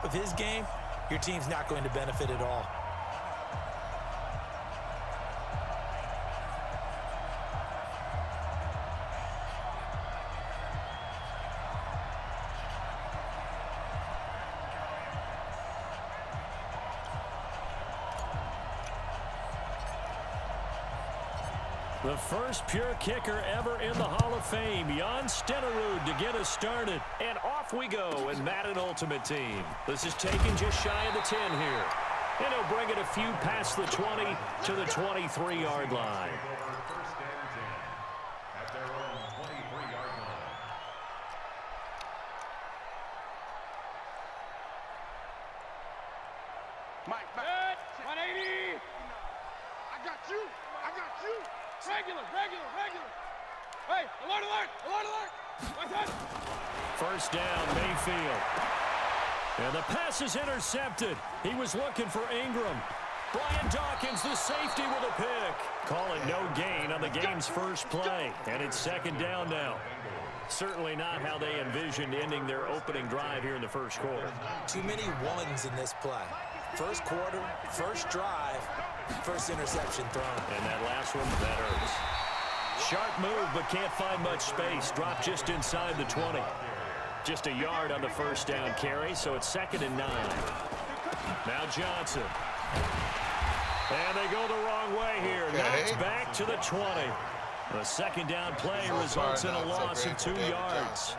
top of his game, your team's not going to benefit at all. The first pure kicker ever in the Hall of Fame, Jan Stenerud, to get us started. And off we go in Madden Ultimate Team. This is taken just shy of the 10 here. And he'll bring it a few past the 20 to the 23-yard line. Mike, 180. I got you. I got you. Regular. Hey, alert. First down, Mayfield. And the pass is intercepted. He was looking for Ingram. Brian Dawkins, the safety, with a pick. Calling no gain on the game's first play. And it's second down now. Certainly not how they envisioned ending their opening drive here in the first quarter. Too many ones in this play. First quarter, first drive, first interception thrown. And that last one, that hurts. Sharp move, but can't find much space. Dropped just inside the 20. Just a yard on the first down carry, so it's 2nd and 9. Now Johnson. And they go the wrong way here. Knocked back to the 20. The second down play results in a loss of 2 yards.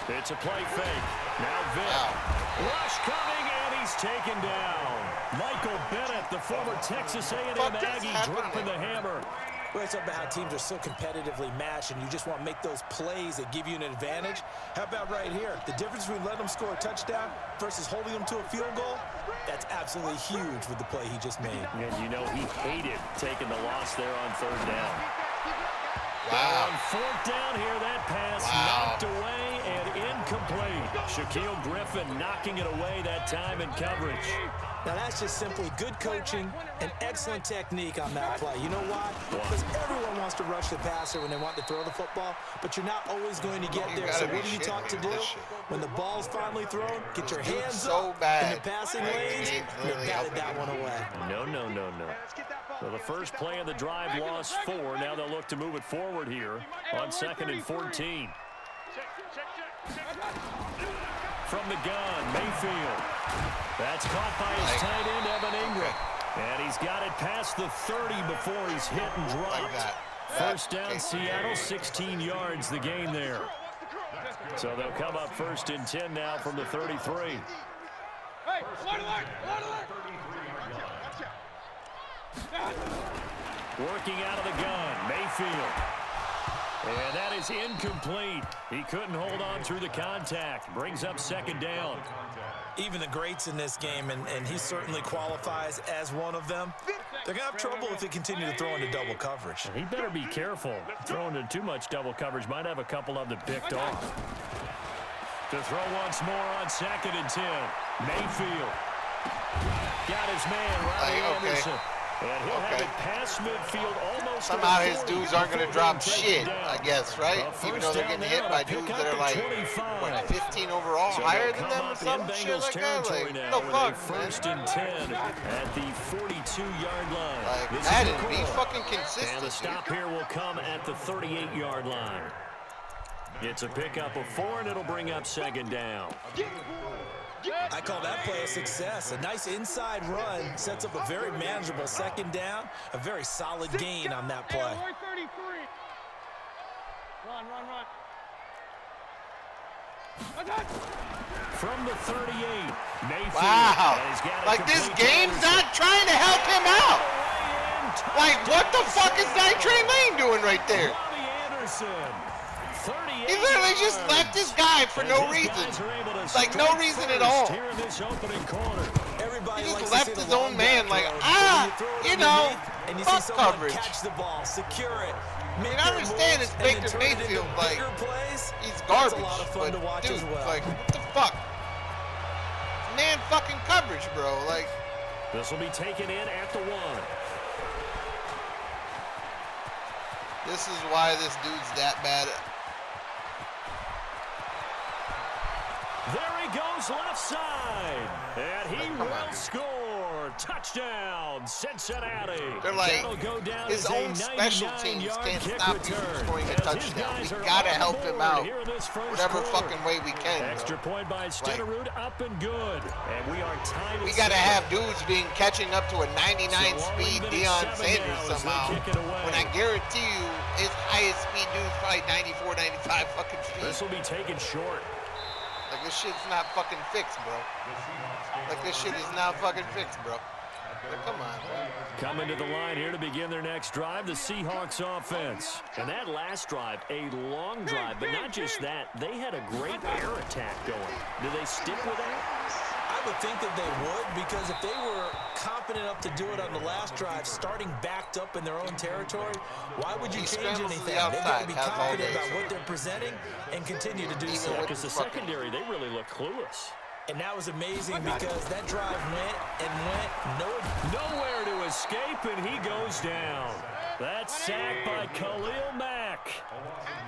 It's a play fake. Now Vick. Rush coming, and he's taken down. Michael Bennett, the former Texas A&M Aggie, dropping the hammer. Well, it's about how teams are so competitively matched, and you just want to make those plays that give you an advantage. How about right here? The difference between letting them score a touchdown versus holding them to a field goal, that's absolutely huge with the play he just made. And you know he hated taking the loss there on 3rd down. Wow. On 4th down here, that pass knocked away and incomplete. Shaquille Griffin knocking it away that time in coverage. Now, that's just simply good coaching and excellent technique on that play. You know why? Because everyone wants to rush the passer when they want to throw the football, but you're not always going to get there. So what are you taught to do? When the ball's finally thrown, get your hands up in the passing lanes, and you batted that one away. No. So the first play of the drive lost 4. Now they'll look to move it forward here on 2nd and 14. From the gun, Mayfield. That's caught by his tight end, Evan Ingram. And he's got it past the 30 before he's hit and dropped. First down, Seattle, 16 yards the gain there. So they'll come up 1st and 10 now from the 33. Working out of the gun, Mayfield. And that is incomplete. He couldn't hold on through the contact. Brings up 2nd down. Even the greats in this game, and he certainly qualifies as one of them, they're going to have trouble if they continue to throw into double coverage. He better be careful. Throwing into too much double coverage might have a couple of them picked off. To throw once more on 2nd and 10. Mayfield. Got his man, Riley Anderson. And he'll have it past midfield almost. Somehow his dudes aren't going to drop shit, I guess, right? Even though they're getting hit by dudes that are like, what, 15 overall, higher than them or some shit like that? Like, no fuck, 1st and 10 at the 42-yard line. Like, Madden, be fucking consistent. And the stop here will come at the 38-yard line. It's a pickup of 4, and it'll bring up 2nd down. I call that play a success. A nice inside run sets up a very manageable 2nd down. A very solid gain on that play. Run. From the 38, Mayfield. Wow. Like, this game's not trying to help him out. Like, what the fuck is Nitrate Lane doing right there? Robbie Anderson. He literally just left this guy for no reason. Like, no reason at all. He just left his own man like, you know, fuck coverage. Catch the ball, secure it. I mean, I understand it's Baker Mayfield, like, he's garbage, but dude, like, what the fuck? Man fucking coverage, bro, like. This will be taken in at the 1. This is why this dude's that bad. There he goes goes left side. And he will score. Touchdown, Cincinnati. They're like, go down his own special teams can't stop you from scoring a touchdown. We got to help him out whatever fucking way we can. Extra point by Stenerud, up and good. And we are tied. We got to have dudes being catching up to a 99 speed Deion Sanders somehow. When I guarantee you, his highest speed dude's probably 94, 95 fucking speed. This will be taken short. Like, this shit's not fucking fixed, bro. Like, this shit is not fucking fixed, bro. Like, come on, bro. Coming to the line here to begin their next drive, the Seahawks offense. And that last drive, a long drive, but not just that. They had a great air attack going. Do they stick with that? I would think that they would, because if they were confident enough to do it on the last drive, starting backed up in their own territory, why would you change anything? They've got to be confident about what they're presenting and continue to do so. Because the secondary, they really look clueless. And that was amazing because that drive went and went nowhere to escape, and he goes down. That's sacked by Khalil Mack.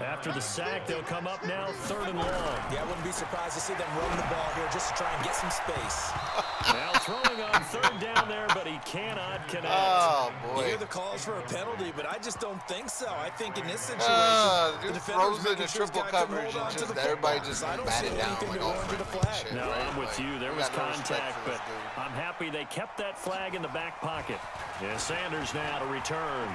After the sack, they'll come up now 3rd and long. Yeah, I wouldn't be surprised to see them run the ball here just to try and get some space. Now throwing on 3rd down there, but he cannot connect. Oh, boy. You hear the calls for a penalty, but I just don't think so. I think in this situation, the just defender's throws in the triple coverage and just everybody just batted down. Like, shit, no, right? I'm with you. There was contact, but I'm happy they kept that flag in the back pocket. Yeah, Sanders now to return.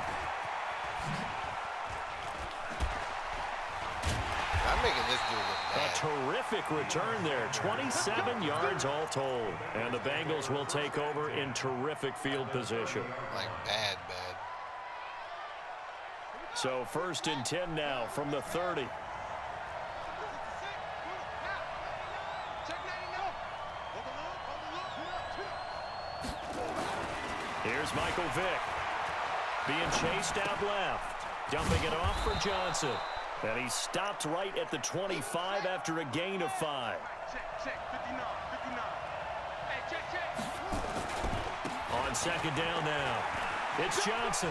I'm making this dude look bad. A terrific return there. 27 yards all told. And the Bengals will take over in terrific field position. Like bad. So 1st and 10 now from the 30. Here's Michael Vick. Being chased out left. Dumping it off for Johnson. And he stopped right at the 25 after a gain of 5. On 2nd down now. It's Johnson.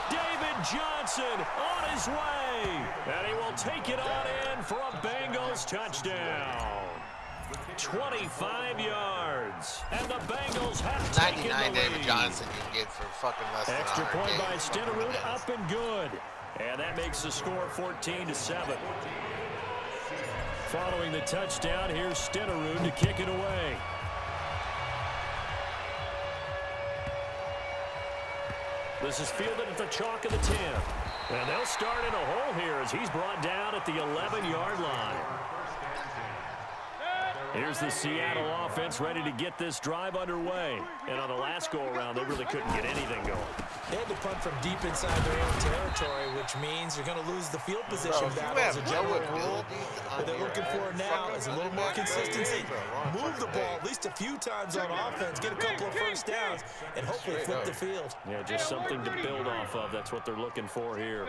David Johnson on his way. And he will take it on in for a Bengals touchdown. 25 yards. And the Bengals have taken the lead. 99 David Johnson you get for fucking less than Extra point by games. Stenerud, up and good. And that makes the score 14-7. Following the touchdown, here's Stenerud to kick it away. This is fielded at the chalk of the 10. And they'll start in a hole here as he's brought down at the 11-yard line. Here's the Seattle offense ready to get this drive underway. And on the last go-around, they really couldn't get anything going. They had to punt from deep inside their own territory, which means you're going to lose the field position battle as a general rule. What they're looking for now is a little more consistency. Move the ball at least a few times on offense, get a couple of first downs, and hopefully flip the field. Yeah, just something to build off of. That's what they're looking for here.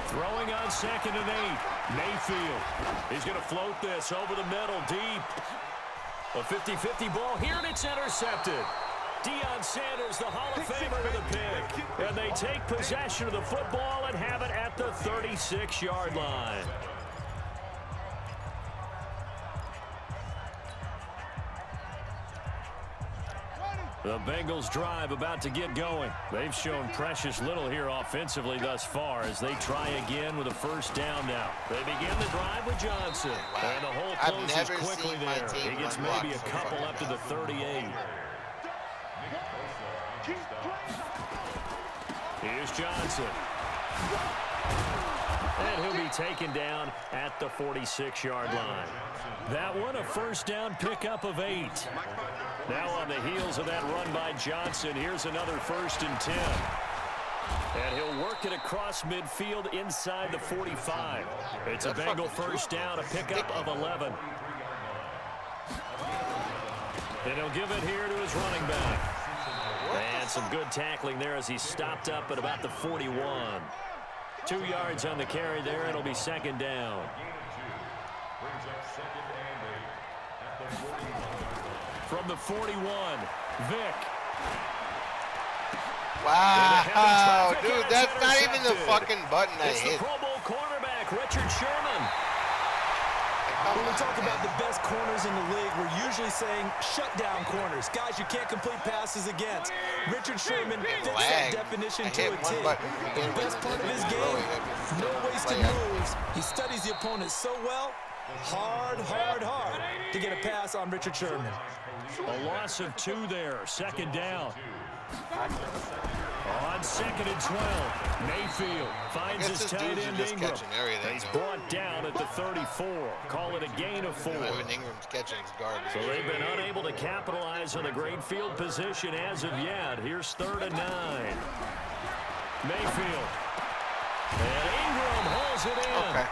Throwing on 2nd and 8. Mayfield. He's going to float this over the middle, deep. A 50-50 ball here, and it's intercepted. Deion Sanders, the Hall of Famer, with a pick. And they take possession of the football and have it at the 36-yard line. The Bengals drive about to get going. They've shown precious little here offensively thus far as they try again with a 1st down now. They begin the drive with Johnson. Wow. And the hole I've closes never quickly seen my there. team He gets run maybe a block so couple fucking up to the 38. Here's Johnson. And he'll be taken down at the 46-yard line. That one, a 1st down pickup of 8. Now on the heels of that run by Johnson, here's another 1st and 10. And he'll work it across midfield inside the 45. It's a Bengal 1st down, a pickup of 11. And he'll give it here to his running back. And some good tackling there as he stopped up at about the 41. 2 yards on the carry there. It'll be 2nd down. From the 41, Vick. Wow, dude, that's not even the fucking button I It's hit. the Pro Bowl cornerback, Richard Sherman. When we talk about the best corners in the league, we're usually saying shutdown corners. Guys you can't complete passes against. Richard Sherman fits that definition to a T. The best part of his game, no wasted moves. He studies the opponent so well. Hard to get a pass on Richard Sherman. A loss of 2 there. Second down. On 2nd and 12, Mayfield finds his tight end Ingram. He's brought down at the 34. Call it a gain of 4. Ingram's catching his garbage. So they've been unable to capitalize on a great field position as of yet. Here's 3rd and 9. Mayfield. And Ingram hauls it in.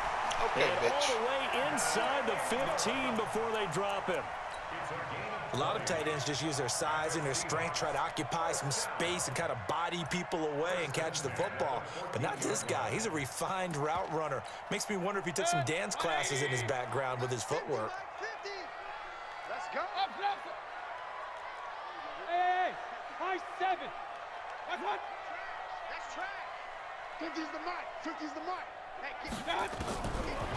Okay, and bitch. all the way inside the 15 before they drop him. A lot of tight ends just use their size and their strength, try to occupy some space and kind of body people away and catch the football. But not this guy. He's a refined route runner. Makes me wonder if he took some dance classes in his background with his footwork. Let's go. Up. Hey, high 7. That's what? That's track. 50's the mark. 50's the mark. Hey, keep that.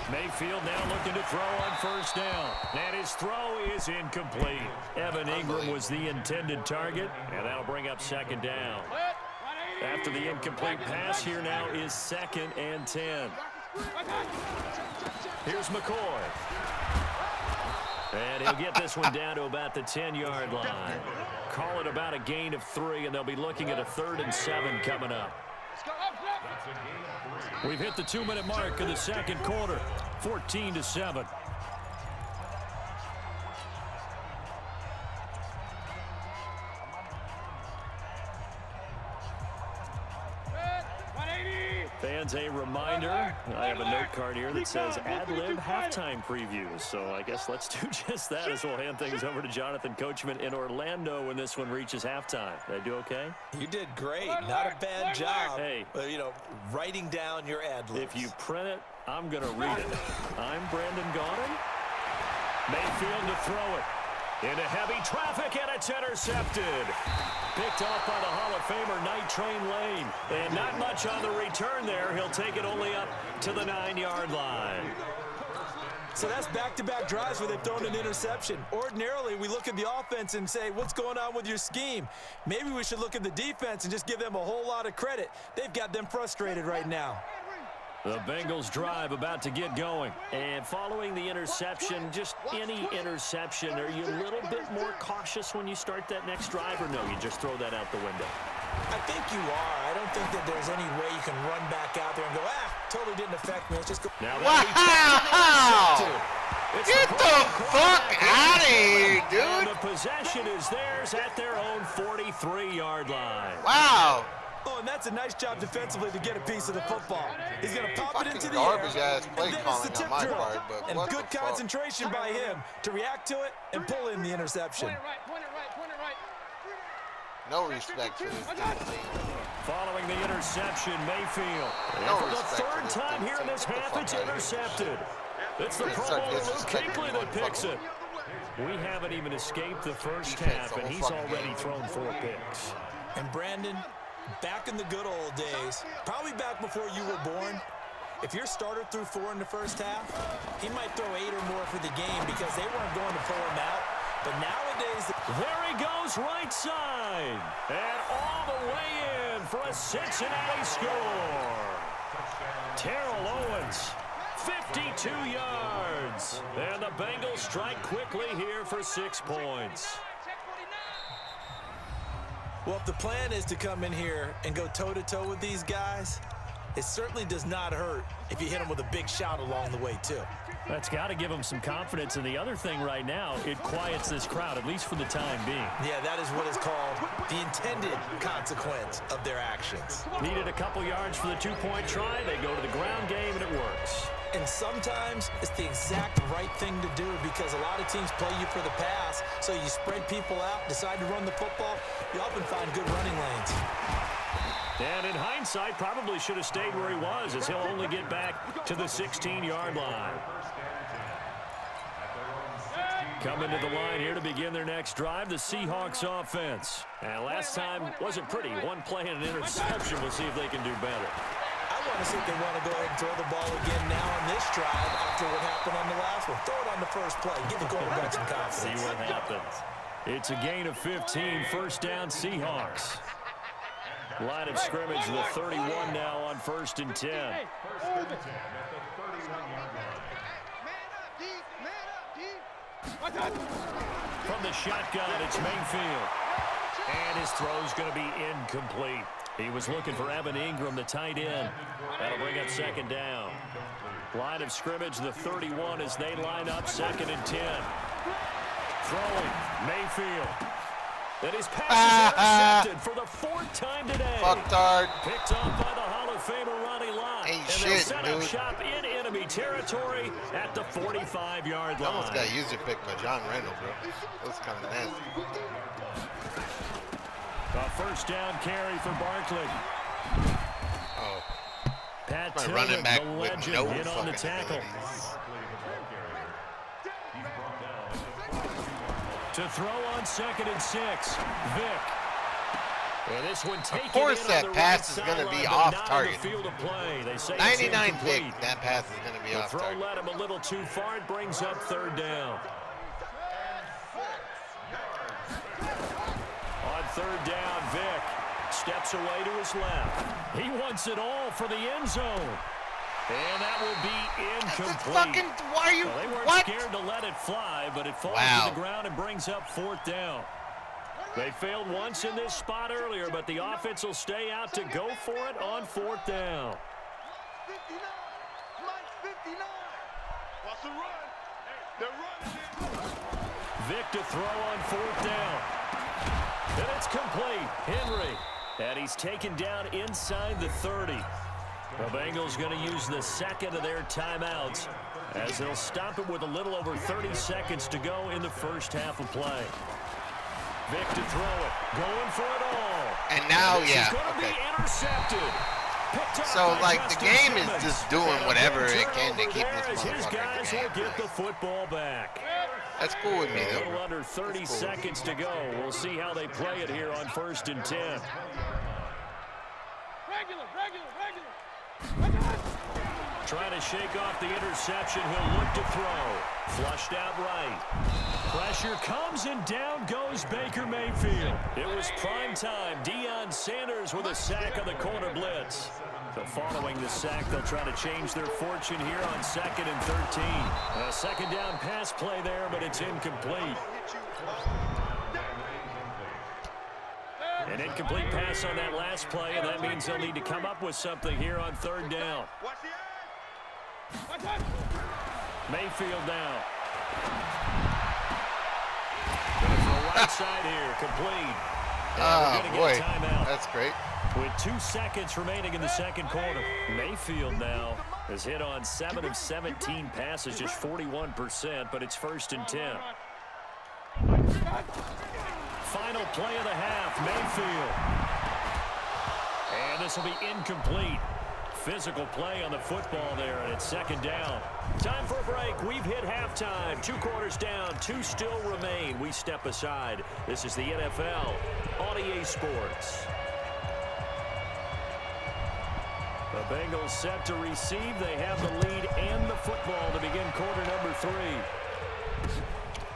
Mayfield now looking to throw on 1st down. And his throw is incomplete. Evan Ingram was the intended target, and that'll bring up 2nd down. After the incomplete pass, here now is 2nd and 10. Here's McCoy. And he'll get this one down to about the 10-yard line. Call it about a gain of 3, and they'll be looking at a 3rd and 7 coming up. We've hit the 2-minute mark of the 2nd quarter, 14-7. Fans, a reminder, I have a note card here that says ad-lib halftime previews. So I guess let's do just that as we'll hand things over to Jonathan Coachman in Orlando when this one reaches halftime. Did I do okay? You did great. Not a bad job. Hey, writing down your ad-libs. If you print it, I'm going to read it. I'm Brandon Gaudin. Mayfield to throw it. Into heavy traffic, and it's intercepted. Picked off by the Hall of Famer Night Train Lane. And not much on the return there. He'll take it only up to the 9-yard line. So that's back-to-back drives where they've thrown an interception. Ordinarily, we look at the offense and say, what's going on with your scheme? Maybe we should look at the defense and just give them a whole lot of credit. They've got them frustrated right now. The Bengals drive about to get going. And following the interception, just any interception, are you a little bit more cautious when you start that next drive, or no, you just throw that out the window? I think you are. I don't think that there's any way you can run back out there and go, totally didn't affect me. Let's just go. Now wow! Get the fuck out of here, dude! And the possession is theirs at their own 43-yard line. Wow! Oh, and that's a nice job defensively to get a piece of the football. He's going to pop it into the garbage air, ass play and then calling it's the on tip my drill. part, but and what good the fuck? concentration by him to react to it and pull in the interception. Point it right. No respect for this team. Following the interception, Mayfield. No For the respect for 3rd this time team. here in this Get the half, fuck it's out of here. intercepted. It's the Pro Start Bowler Luke disrespecting Kuechly that picks it. We haven't even escaped the first half, and he's already thrown 4 picks. And Brandon, back in the good old days, probably back before you were born, if your starter threw 4 in the first half, he might throw 8 or more for the game because they weren't going to pull him out. But nowadays, there he goes right side. And all the way in for a Cincinnati score. Terrell Owens, 52 yards. And the Bengals strike quickly here for 6 points. well, if the plan is to come in here and go toe-to-toe with these guys, it certainly does not hurt if you hit them with a big shot along the way, too. That's got to give them some confidence. And the other thing right now, it quiets this crowd, at least for the time being. Yeah, that is what is called the intended consequence of their actions. Needed a couple yards for the 2-point try. They go to the ground game, and it works. And sometimes it's the exact right thing to do because a lot of teams play you for the pass, so you spread people out, decide to run the football. You often find good running lanes. And in hindsight, probably should have stayed where he was, as he'll only get back to the 16-yard line. Coming to the line here to begin their next drive, the Seahawks offense. And last time wasn't pretty. One play and an interception. We'll see if they can do better. I want to see if they want to go ahead and throw the ball again now on this drive after what happened on the last one. Throw it on the first play. Give the quarterback some confidence. See what happens. It's a gain of 15, first down Seahawks. Line of scrimmage, the 31 now on 1st and 10. From the shotgun, it's Mayfield. And his throw's going to be incomplete. He was looking for Evan Ingram, the tight end. That'll bring up 2nd down. Line of scrimmage, the 31 as they line up 2nd and 10. Throwing, Mayfield. And his pass is intercepted for the 4th time today. Fucktard. Picked off by the Hall of Famer Ronnie Lott. Ain't and shit, they set up dude. shop in enemy territory at the 45-yard line. Almost got user picked by John Randall, bro. That was kind of nasty. A 1st down carry for Barkley. Oh. Pat My Tillman, running back the with legend, no in on the fucking tackle. abilities. To throw on 2nd and 6, Vick. And this one taken Of course in that on the pass right is going to be sideline, but off not on target. the field of play. They say 99 it's Vick, incomplete. that pass is going to be The off throw target. led him a little too far. It brings up 3rd down. On 3rd down, Vick steps away to his left. He wants it all for the end zone. And that will be incomplete. Fucking, why are you, Well, they weren't what? scared to let it fly, but it falls Wow. to the ground and brings up 4th down. They failed once in this spot earlier, but the offense will stay out to go for it on 4th down. 59. Mike 59. What's the run? They're running. Vick to throw on 4th down. And it's complete. Henry. And he's taken down inside the 30. The Bengals going to use the 2nd of their timeouts as they'll stop it with a little over 30 seconds to go in the 1st half of play. Vick to throw it. Going for it all. And now, This yeah, is going to okay. be intercepted. Picked up So, by like, the Justin game is Simmons. just doing And a whatever big it can to turnover keep there this as his motherfucker in guys the game. will get the football back. That's cool with me, A though. little under 30 That's cool. seconds to go. We'll see how they play it here on 1st and 10. Regular. Trying to shake off the interception. He'll look to throw. Flushed out right. Pressure comes and down goes Baker Mayfield. It was prime time. Deion Sanders with a sack on the corner blitz. So following the sack, they'll try to change their fortune here on 2nd and 13. A 2nd down pass play there, but it's incomplete. An incomplete pass on that last play, and that means they'll need to come up with something here on 3rd down. Mayfield now. Going for a right side here, complete. And we're Oh, gonna boy. get a timeout. That's great. With 2 seconds remaining in the 2nd quarter. Mayfield now has hit on 7 of 17 passes, just 41%, but it's 1st and 10. Final play of the half, Mayfield. And this will be incomplete. Physical play on the football there, and it's 2nd down. Time for a break. We've hit halftime. 2 quarters down, 2 still remain. We step aside. This is the NFL on EA Sports. The Bengals set to receive. They have the lead and the football to begin quarter number 3.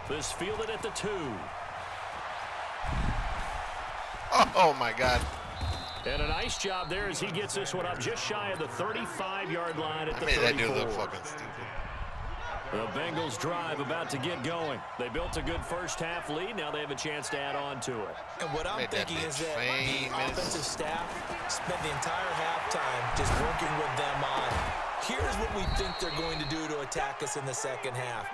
This fielded at the 2. Oh, my God. And a nice job there as he gets this one up just shy of the 35-yard line at I the made that dude 34. look fucking stupid. The Bengals drive about to get going. They built a good 1st half lead. Now they have a chance to add on to it. And what I'm Made that thinking is bitch that the famous. offensive staff spent the entire halftime just working with them on, here's what we think they're going to do to attack us in the 2nd half.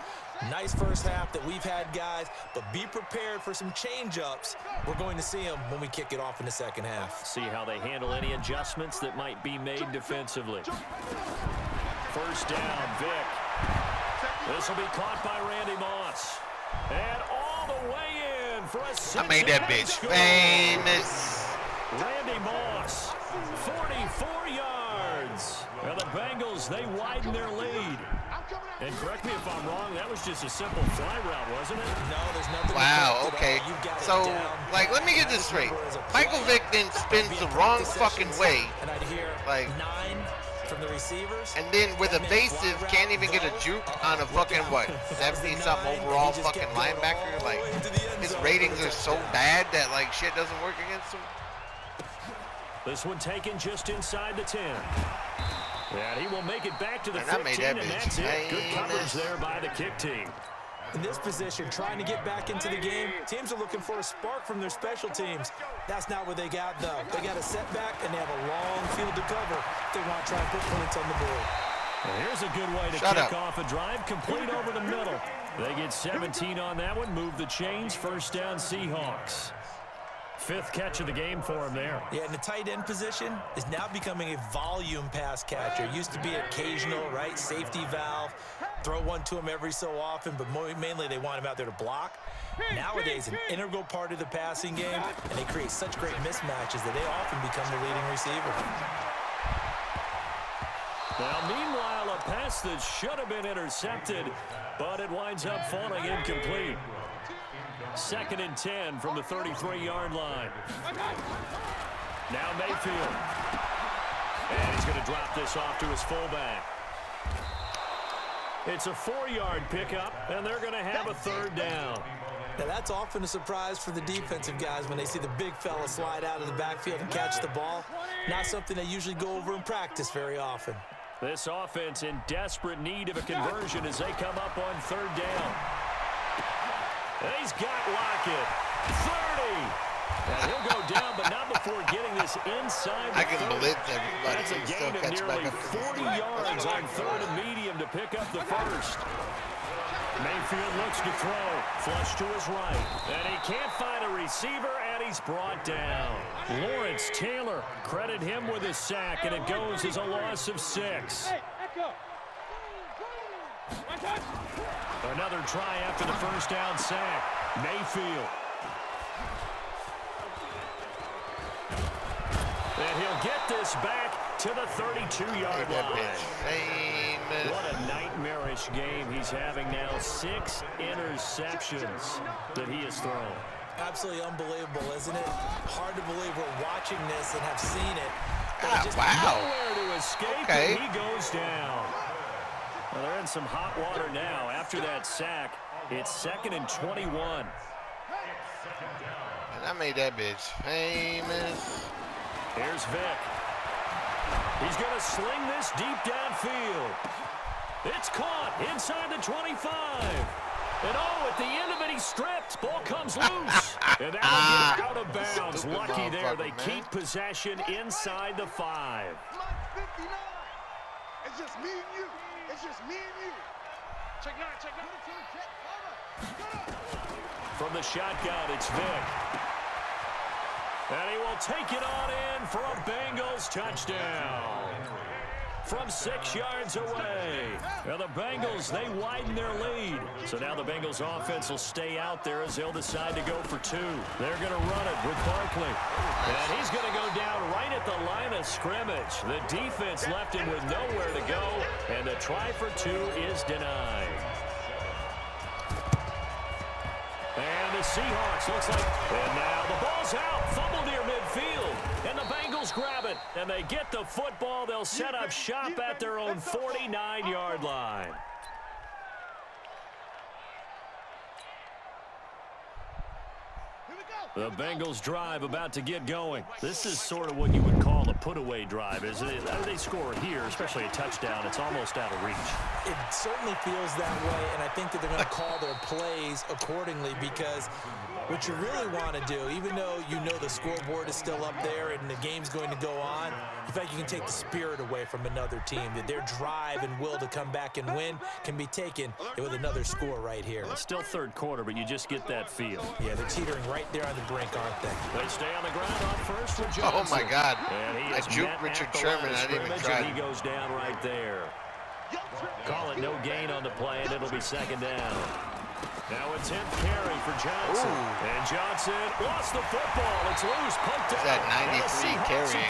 Nice 1st half that we've had, guys, but be prepared for some change-ups. We're going to see them when we kick it off in the 2nd half. See how they handle any adjustments that might be made defensively. 1st down, Vick. This will be caught by Randy Moss. And all the way in for a I made that bitch score. famous. Randy Moss, 44 yards. And the Bengals, they widen their lead. And correct me if I'm wrong, that was just a simple fly route, wasn't it? No, there's nothing. Wow, to okay. you got it So, down. like, let me get this straight. Michael Vick then spins the wrong fucking way. And I'd hear Like, 9, from the receivers. And then with evasive, can't even get a juke on a fucking, what, 70-something overall fucking linebacker? Like, his ratings are so bad that, like, shit doesn't work against him. This one taken just inside the 10. And he will make it back to the 15, and that's it. Good coverage there by the kick team. In this position, trying to get back into the game, teams are looking for a spark from their special teams. That's not what they got, though. They got a setback, and they have a long field to cover if they want to try and put points on the board. Well, here's a good way to kick off a drive, complete over the middle. They get 17 on that one, move the chains, first down Seahawks. 5th catch of the game for him there. Yeah, and the tight end position is now becoming a volume pass catcher. Used to be occasional, right, safety valve, throw one to him every so often, but mainly they want him out there to block. Nowadays, an integral part of the passing game, and they create such great mismatches that they often become the leading receiver. Now, meanwhile, a pass that should have been intercepted, but it winds up falling incomplete. 2nd and 10 from the 33-yard line. Now Mayfield. And he's going to drop this off to his fullback. It's a 4-yard pickup, and they're going to have a 3rd down. Now, that's often a surprise for the defensive guys when they see the big fella slide out of the backfield and catch the ball. Not something they usually go over in practice very often. This offense in desperate need of a conversion as they come up on 3rd down. He's got Lockett. 30. And he'll go down, but not before getting this inside the 30. I can blitz everybody. That's a gain of nearly 40 yards on 3rd and medium to pick up the first. Mayfield looks to throw. Flush to his right. And he can't find a receiver, and he's brought down. Lawrence Taylor, credit him with a sack, and it goes as a loss of 6. Another try after the first down sack. Mayfield. And he'll get this back to the 32-yard line. What a nightmarish game he's having now. 6 interceptions that he has thrown. Absolutely unbelievable, isn't it? Hard to believe we're watching this and have seen it. Just nowhere to escape, and he goes down. Well, they're in some hot water now. After that sack, it's 2nd and 21. And I made that bitch famous. Here's Vick. He's going to sling this deep downfield. It's caught inside the 25. And at the end of it, he's stripped. Ball comes loose. And that'll get out of bounds. Lucky there. They keep possession inside the 5. It's just me and you. It's just me and you. Check it out, check it out. From the shotgun, it's Vick. And he will take it on in for a Bengals touchdown. From 6 yards away. Now the Bengals, they widen their lead. So now the Bengals offense will stay out there as they'll decide to go for 2. They're going to run it with Barkley. And he's going to go down right at the line of scrimmage. The defense left him with nowhere to go. And the try for 2 is denied. And the Seahawks looks like, and now the ball's out, fumble near midfield, and the Bengals grab it, and they get the football. They'll set up shop at their own 49-yard line. The Bengals drive about to get going. This is sort of what you would call a put-away drive, isn't it? They score here, especially a touchdown. It's almost out of reach. It certainly feels that way, and I think that they're going to call their plays accordingly because what you really want to do, even though you know the scoreboard is still up there and the game's going to go on, in fact, you can take the spirit away from another team, that their drive and will to come back and win can be taken with another score right here. It's still 3rd quarter, but you just get that feel. Yeah, they're teetering right there on the brink, aren't they? They stay on the ground on first with Johnson. Oh, my God. I juked Richard Sherman. I didn't even try. He goes down right there. Call it no gain on the play, and it'll be 2nd down. Now a 10th carry for Johnson. Ooh. And Johnson lost the football. It's loose, poked out. That 93 carrying.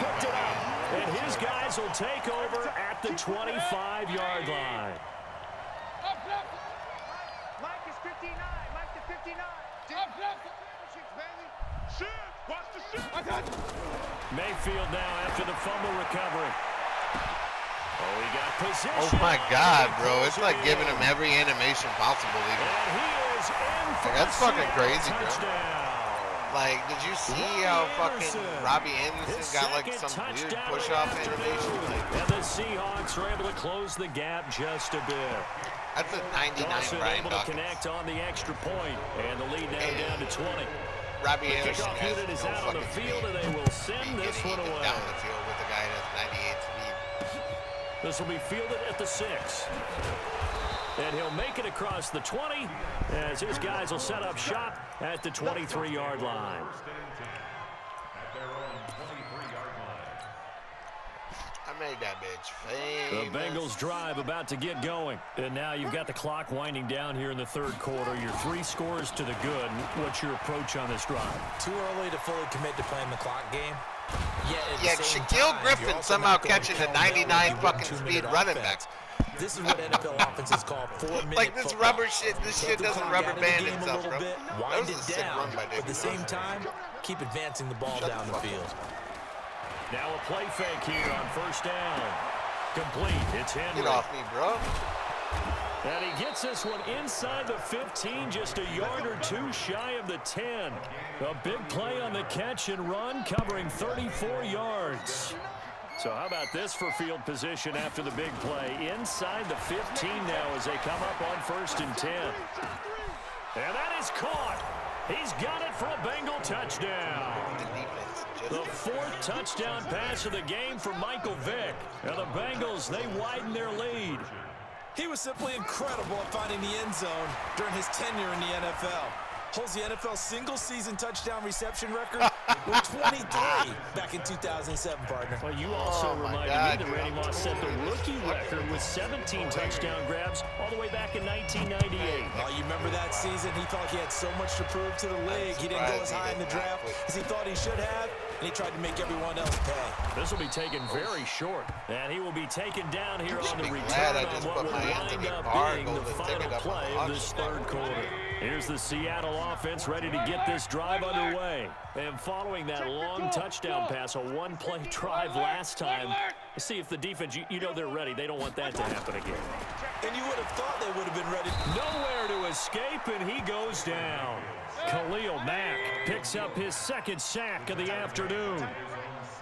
And his guys will take over at the 25-yard line. Mike is 59. Mike to 59. Watch the shoot. Mayfield now after the fumble recovery. Oh, he got position. Oh my God, bro! It's like giving him every animation possible. Even. And he is in for that's fucking crazy, touchdown. bro. Like, did you see how fucking Robbie Anderson got like some weird push-off animation? And the Seahawks are able to close the gap just a bit. That's a 99 Dawson Brian able Dawkins. to connect on the extra point, and the lead now down to 20. Robbie The Anderson kickoff has unit is no out on the fucking field, speed. and they will send this one Getting away. down the field with a guy that's 98 speed. This will be fielded at the 6. And he'll make it across the 20 as his guys will set up shop at the 23-yard line. I made that bitch famous. The Bengals drive about to get going. And now you've got the clock winding down here in the third quarter. Your 3 scores to the good. What's your approach on this drive? Too early to fully commit to playing the clock game. Yeah, Shaquille Griffin somehow catching a 99 fucking speed running back. This is what NFL offenses call 4-minute Like this football. rubber shit, this So shit the doesn't clock rubber out of the band game a itself, little bro. bit, That wind was a it sick down, run by but at the David same Johnson. time, keep advancing the ball down the field. Now a play fake here on first down. Complete. It's Henry. Get off me, bro. And he gets this one inside the 15, just a yard or 2 shy of the 10. A big play on the catch and run, covering 34 yards. So how about this for field position after the big play? Inside the 15 now as they come up on 1st and 10. And that is caught. He's got it for a Bengal touchdown. The 4th touchdown pass of the game for Michael Vick. And the Bengals, they widen their lead. He was simply incredible at finding the end zone during his tenure in the NFL. Holds the NFL single-season touchdown reception record with 23 back in 2007, partner. Well, you also reminded me that Randy Moss set the rookie record with 17 touchdown grabs all the way back in 1998. Oh, you remember that season? He felt he had so much to prove to the league. He didn't go as high in the draft as he thought he should have, and he tried to make everyone else pay. This will be taken very short, and he will be taken down here on the be return glad I on just what put will my hands in wind the up bar being and the go to final take it up on play the of this auction. 3rd quarter. Here's the Seattle offense ready to get this drive underway. And following that long touchdown pass, a 1-play drive last time, see if the defense, you know they're ready. They don't want that to happen again. And you would have thought they would have been ready. Nowhere to escape, and he goes down. Khalil Mack picks up his 2nd sack of the afternoon.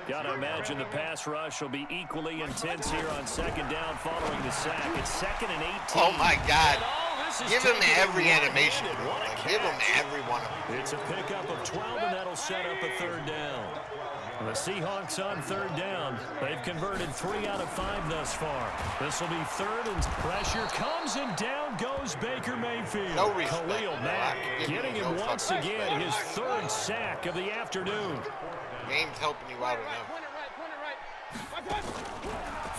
Got to imagine the pass rush will be equally intense here on 2nd down following the sack. It's 2nd and 18. Oh my God. Give him taken every in animation, one-handed. bro. What a Like, give him catch. every one of them. It's a pickup of 12, and that'll set up a 3rd down. The Seahawks on 3rd down. They've converted 3 out of 5 thus far. This will be 3rd, and pressure comes, and down goes Baker Mayfield. No respect, Khalil bro. Mack I give getting you him no once fucking again, respect. his 3rd sack of the afternoon. Game's helping you out enough.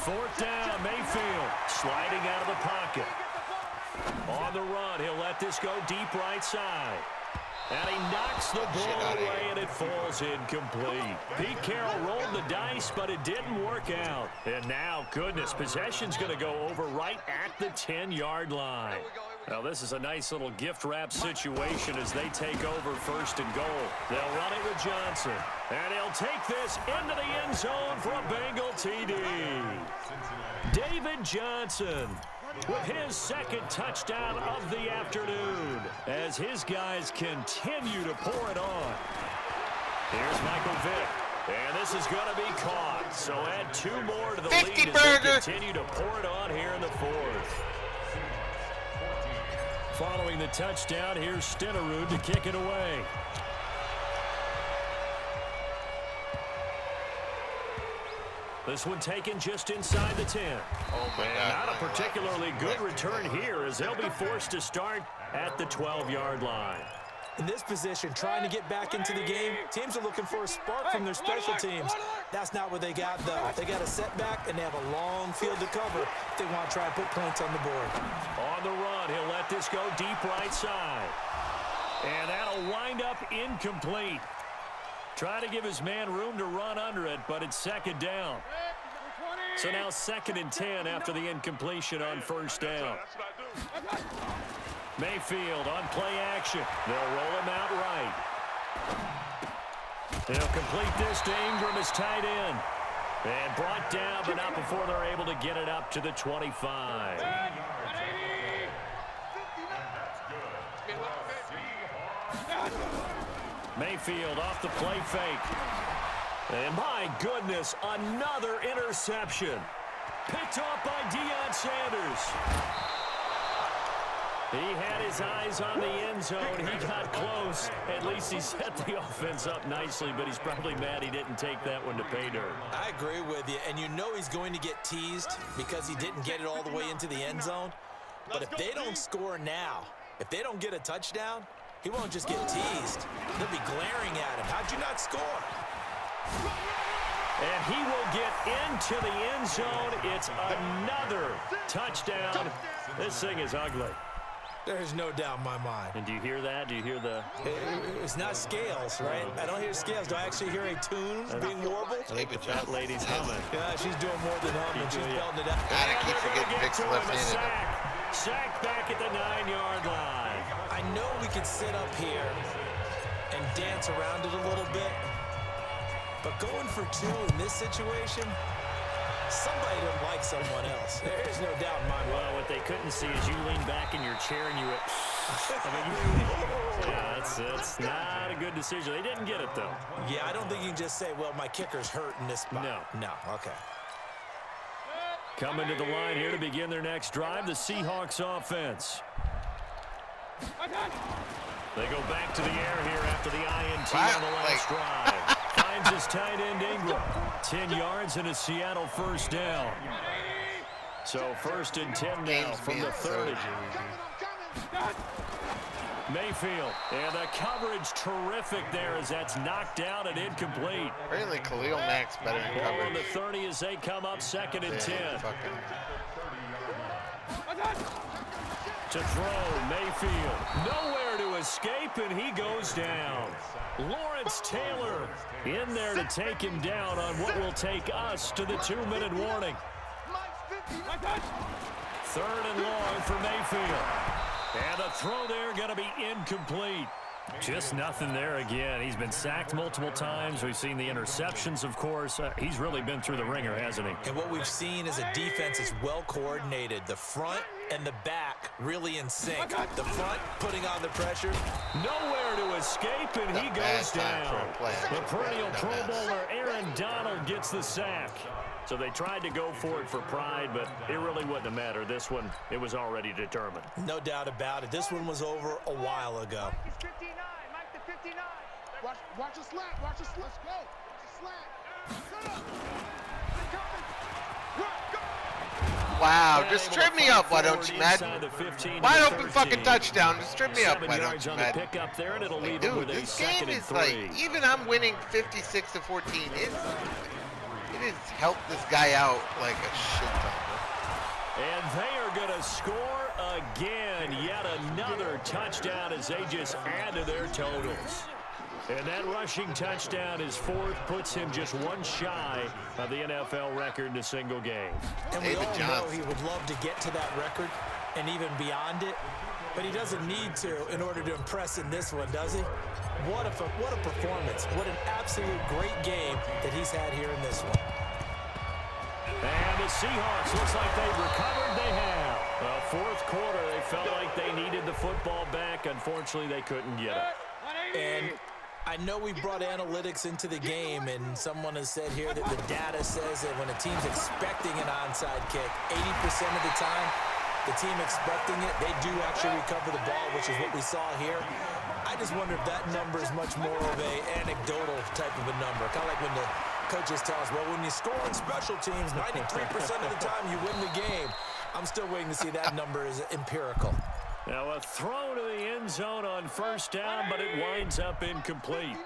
4th down, Mayfield sliding out of the pocket. On the run, he'll let this go deep right side. And he knocks the ball away, and it falls incomplete. Pete Carroll rolled the dice, but it didn't work out. And now, goodness, possession's going to go over right at the 10-yard line. Now, this is a nice little gift wrap situation as they take over 1st and goal. They'll run it with Johnson. And he'll take this into the end zone for a Bengal TD. David Johnson with his 2nd touchdown of the afternoon as his guys continue to pour it on. Here's Michael Vick. And this is going to be caught. So add 2 more to the lead as they continue to pour it on here in the 4th. Following the touchdown, here's Stenerud to kick it away. This one taken just inside the 10. Oh my And God. not a particularly good return here as they'll be forced to start at the 12-yard line. In this position, trying to get back into the game, teams are looking for a spark from their special teams. That's not what they got, though. They got a setback, and they have a long field to cover if they want to try and put points on the board. On the run, he'll let this go deep right side. And that'll wind up incomplete. Try to give his man room to run under it, but it's 2nd down. So now 2nd and 10 after the incompletion on 1st down. Mayfield on play action. They'll roll him out right. They'll complete this to Ingram as tight end. And brought down, but not before they're able to get it up to the 25. Mayfield off the play fake. And my goodness, another interception. Picked off by Deion Sanders. He had his eyes on the end zone. He got close. At least he set the offense up nicely, but he's probably mad he didn't take that one to pay dirt. I agree with you, and you know he's going to get teased because he didn't get it all the way into the end zone. But if they don't score now, if they don't get a touchdown, he won't just get teased. They'll be glaring at him. How'd you not score? And he will get into the end zone. It's another touchdown. This thing is ugly. There's no doubt in my mind. And do you hear that? Do you hear the... It's not scales, right? I don't hear scales. Do I actually hear a tune being warbled? I think that lady's humming. Yeah, she's doing more than humming. She's belting it out. Gotta keep forgetting Vic's left in it. Sack back at the 9-yard line. I know we could sit up here and dance around it a little bit, but going for two in this situation, somebody didn't like someone else. There's no doubt in my mind. Well, what they couldn't see is you lean back in your chair and you went, yeah, that's not a good decision. They didn't get it, though. Yeah, I don't think you can just say, well, my kicker's hurt in this spot. No, okay. Coming to the line here to begin their next drive, the Seahawks offense. They go back to the air here after the INT on the last drive. Finds his tight end Ingram. 10 yards and a Seattle first down. So first and 10 now from the 30. Mayfield, and the coverage terrific there as that's knocked down and incomplete. Really, Khalil Mack's better in coverage. Ball on the 30 as they come up second and 10. To throw, Mayfield. Nowhere to escape, and he goes down. Lawrence Taylor in there to take him down on what will take us to the 2-minute warning. Third and long for Mayfield. And the throw there going to be incomplete. Just nothing there again. He's been sacked multiple times. We've seen the interceptions, of course. He's really been through the ringer, hasn't he? And what we've seen is a defense that's well coordinated. The front and the back really in sync. The front putting on the pressure. Nowhere to escape, and he goes down. The perennial Pro Bowler Aaron Donald gets the sack. So they tried to go for it for pride, but it really wouldn't have mattered. This one, it was already determined. No doubt about it. This one was over a while ago. Watch the slant. Watch the slant. Let's go. Slant. Wow, just trip me up, why don't you, Madden? Wide open fucking touchdown, just trip me up, why don't you, Madden? Like, dude, this game is like, even I'm winning 56-14, it has helped this guy out like a shit ton. And they are going to score again. Yet another touchdown as they just add to their totals. And that rushing touchdown is fourth, puts him just one shy of the NFL record in a single game. And we all know he would love to get to that record and even beyond it, but he doesn't need to in order to impress in this one, does he? What a performance. What an absolute great game that he's had here in this one. And the Seahawks, looks like they've recovered. They have. Well, fourth quarter, they felt like they needed the football back. Unfortunately, they couldn't get it. And I know we brought analytics into the game, and someone has said here that the data says that when a team's expecting an onside kick, 80% of the time, the team expecting it, they do actually recover the ball, which is what we saw here. I just wonder if that number is much more of a anecdotal type of a number. Kind of like when the coaches tell us, well, when you score on special teams, 93% of the time you win the game. I'm still waiting to see that number is empirical. Now a throw to the end zone on first down, but it winds up incomplete.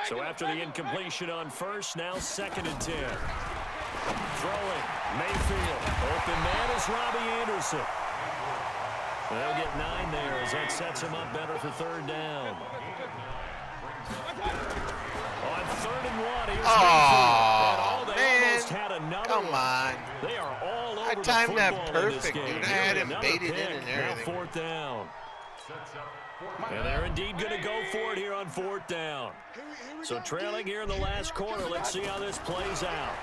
So after the incompletion on first, now second and 10. Throwing, Mayfield. Open man is Robbie Anderson. They'll get 9 there as that sets him up better for third down. On 3rd and 1, here's Mayfield. They almost had another come on. They are all over I timed that perfect, dude. I had him baited in and everything. Now 4th down. And they're indeed going to go for it here on 4th down. So trailing here in the last quarter. Let's see how this plays out.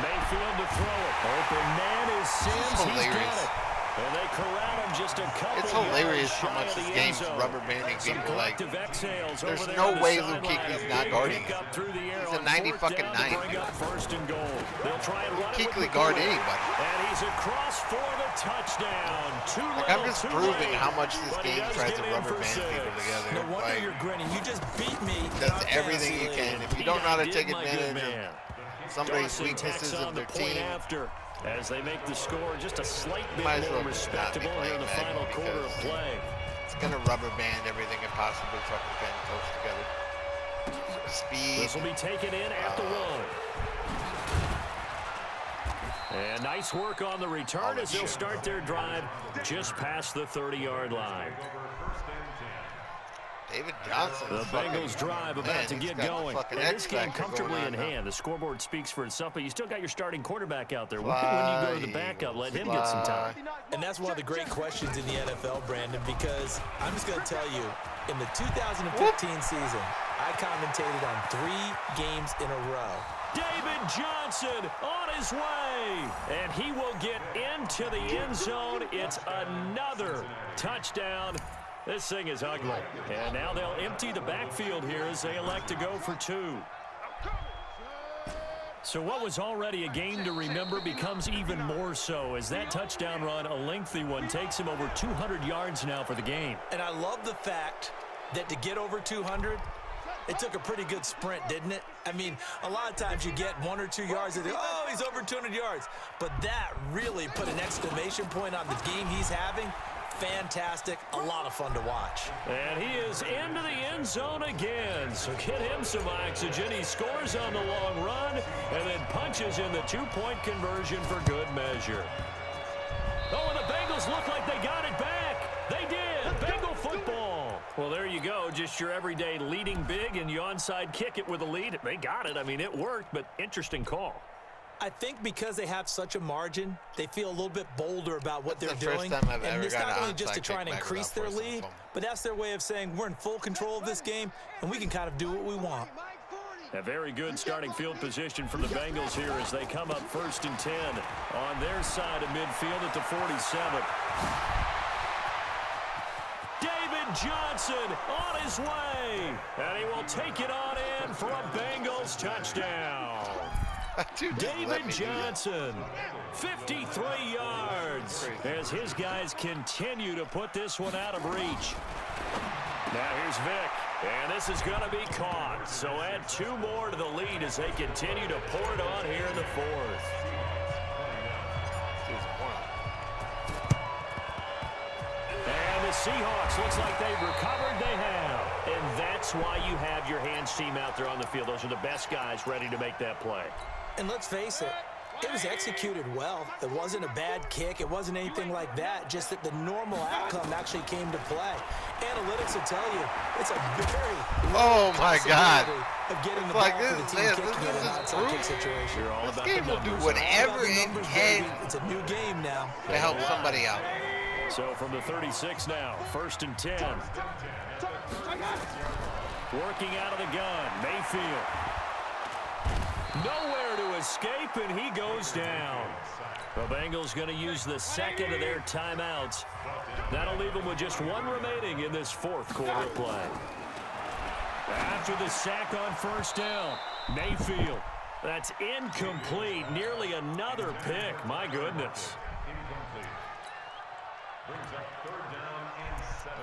Mayfield to throw it. Open man is Sims. He's got it. And they corral him just a couple. It's hilarious how much this game's rubber banding people. Like, there's no way Luke Kuechly's not guarding him. He's a 90-fucking-9. Luke Kuechly guard anybody. And he's across for the touchdown. Like, I'm just proving how much this game tries to rubber band people together. No wonder Like, you're grinning. You just beat me. does everything you can. If you don't know how to take advantage of somebody's weaknesses of their team, as they make the score just a slight bit might as more well respectable here in the final quarter of play. It's gonna rubber band everything it possibly fucking can close together. Speed. This will be taken in at the 1. And nice work on the return as they'll start their drive just past the 30-yard line. David Johnson. The Bengals drive about to get going. And this game comfortably in hand. The scoreboard speaks for itself, but you still got your starting quarterback out there. When you go to the backup, let him get some time. And that's one of the great questions in the NFL, Brandon, because I'm just going to tell you, in the 2015 season, I commentated on 3 games in a row. David Johnson on his way, and he will get into the end zone. It's another touchdown. This thing is ugly. And now they'll empty the backfield here as they elect to go for 2. So what was already a game to remember becomes even more so as that touchdown run, a lengthy one, takes him over 200 yards now for the game. And I love the fact that to get over 200, it took a pretty good sprint, didn't it? I mean, a lot of times you get 1 or 2 yards and oh, he's over 200 yards. But that really put an exclamation point on the game he's having. Fantastic, a lot of fun to watch. And he is into the end zone again, so get him some oxygen. He scores on the long run and then punches in the 2-point conversion for good measure. Oh, and the Bengals look like they got it back. They did. Bengal football. Well, there you go, just your everyday leading big, and you onside kick it with a lead. They got it. I mean, it worked, but interesting call. I think because they have such a margin, they feel a little bit bolder about what they're doing. And it's not only just to try and increase their lead, but that's their way of saying we're in full control of this game, and we can kind of do what we want. A very good starting field position for the Bengals here as they come up 1st and 10 on their side of midfield at the 47. David Johnson on his way, and he will take it on in for a Bengals touchdown. David Johnson, 53 yards, as his guys continue to put this one out of reach. Now here's Vick, and this is going to be caught. So add 2 more to the lead as they continue to pour it on here in the 4th. And the Seahawks, looks like they've recovered. They have. And that's why you have your hands team out there on the field. Those are the best guys ready to make that play. And let's face it, it was executed well. It wasn't a bad kick. It wasn't anything like that. Just that the normal outcome actually came to play. Analytics will tell you it's a very low possibility of getting the like ball this, for the team kicking in an outside kick situation. You're all this about game the will do numbers. whatever it can. It's a new game now. To help somebody out. So from the 36 now, 1st and 10. Working out of the gun, Mayfield. Nowhere to escape, and he goes down. The Bengals going to use the 2nd of their timeouts. That'll leave them with just 1 remaining in this 4th quarter play. After the sack on 1st down, Mayfield. That's incomplete. Nearly another pick. My goodness. Brings up 3rd down and 17.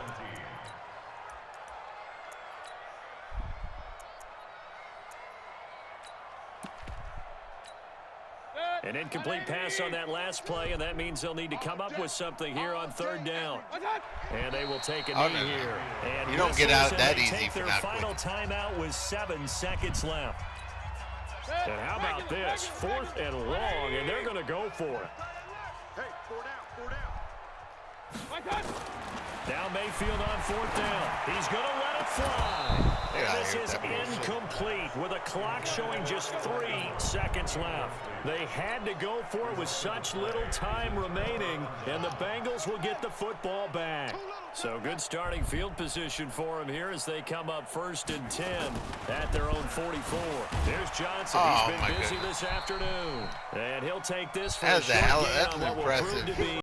An incomplete pass on that last play, and that means they'll need to come up with something here on 3rd down. And they will take a knee here. And you don't get out that easy take their final timeout with 7 seconds left. And how about this? 4th and long, and they're going to go for it. Hey, 4 down. Now Mayfield on 4th down. He's going to let it fly. And this is incomplete with a clock showing just 3 seconds left. They had to go for it with such little time remaining, and the Bengals will get the football back. So good starting field position for them here as they come up 1st and 10 at their own 44. There's Johnson. He's been busy this afternoon. And he'll take this for a short gain on what will prove to be